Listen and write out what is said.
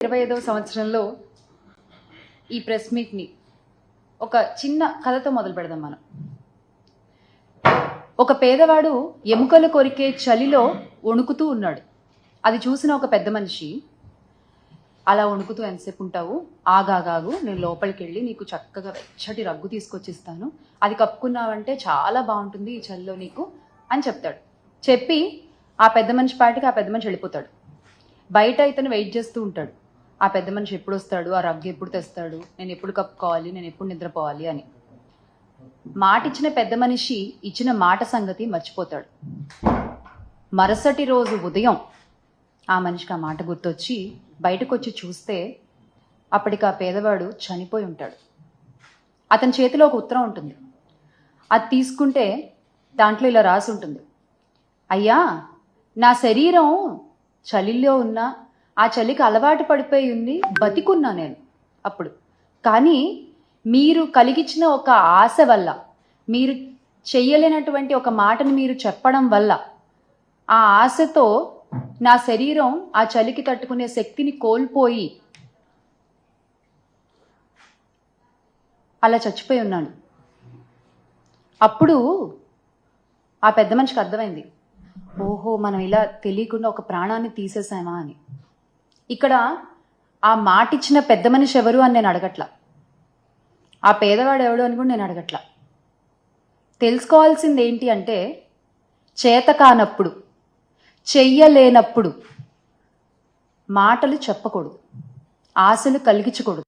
25వ సంవత్సరంలో ఈ ప్రెస్ మీట్ని ఒక చిన్న కథతో మొదలు పెడదాం మనం. ఒక పేదవాడు ఎముకలు కొరికే చలిలో వణుకుతూ ఉన్నాడు. అది చూసిన ఒక పెద్ద మనిషి, అలా వణుకుతూ ఎంతసేపు ఉంటావు, ఆగాగాగు, నేను లోపలికి వెళ్ళి నీకు చక్కగా వెచ్చటి రగ్గు తీసుకొచ్చిస్తాను, అది కప్పుకున్నావంటే చాలా బాగుంటుంది ఈ చలిలో నీకు అని చెప్తాడు. చెప్పి ఆ పెద్ద మనిషి పాటికి ఆ పెద్ద మనిషి వెళ్ళిపోతాడు. బయట ఇతను వెయిట్ చేస్తూ ఉంటాడు, ఆ పెద్ద మనిషి ఎప్పుడు వస్తాడు, ఆ రగ్గు ఎప్పుడు తెస్తాడు, నేను ఎప్పుడు కప్పుకోవాలి, నేను ఎప్పుడు నిద్రపోవాలి అని. మాట ఇచ్చిన పెద్ద మనిషి ఇచ్చిన మాట సంగతి మర్చిపోతాడు. మరుసటి రోజు ఉదయం ఆ మనిషికి ఆ మాట గుర్తొచ్చి బయటకు వచ్చి చూస్తే అప్పటికి ఆ పేదవాడు చనిపోయి ఉంటాడు. అతని చేతిలో ఒక ఉత్తరం ఉంటుంది. అది తీసుకుంటే దాంట్లో ఇలా రాసి ఉంటుంది: అయ్యా, నా శరీరం చలిలో ఉన్నా ఆ చలికి అలవాటు పడిపోయి ఉంది, బతికున్నా నేను అప్పుడు. కానీ మీరు కలిగించిన ఒక ఆశ వల్ల, మీరు చెయ్యలేనటువంటి ఒక మాటను మీరు చెప్పడం వల్ల, ఆ ఆశతో నా శరీరం ఆ చలికి తట్టుకునే శక్తిని కోల్పోయి అలా చచ్చిపోయి ఉన్నాను. అప్పుడు ఆ పెద్ద మనిషికి అర్థమైంది, ఓహో, మనం ఇలా తెలియకుండా ఒక ప్రాణాన్ని తీసేసామా అని. ఇక్కడ ఆ మాట ఇచ్చిన పెద్ద మనిషి ఎవరు అని నేను అడగట్లా, ఆ పేదవాడు ఎవడు అని కూడా నేను అడగట్లా. తెలుసుకోవాల్సింది ఏంటి అంటే, చేత కానప్పుడు, చెయ్యలేనప్పుడు మాటలు చెప్పకూడదు, ఆశలు కలిగించకూడదు.